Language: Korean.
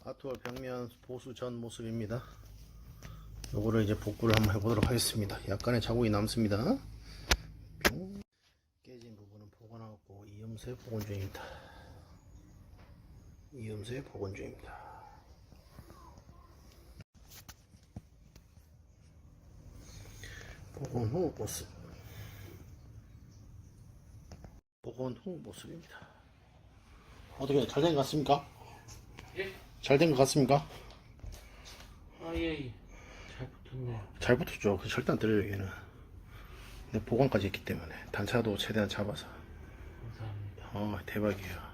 아트월 벽면 보수 전 모습입니다. 요거를 이제 복구를 한번 해보도록 하겠습니다. 약간의 자국이 남습니다. 뿅. 깨진 부분은 복원하고 이음새 복원 중입니다. 이음새 복원 중입니다. 복원 후 모습. 복원 후 모습입니다. 어떻게 잘 된 것 같습니까? 예? 잘 된 것 같습니까? 아, 예, 예. 잘 붙었네요. 잘 붙었죠. 절대 안 떨려요, 얘는. 근데 보관까지 했기 때문에 단차도 최대한 잡아서. 감사합니다. 대박이에요.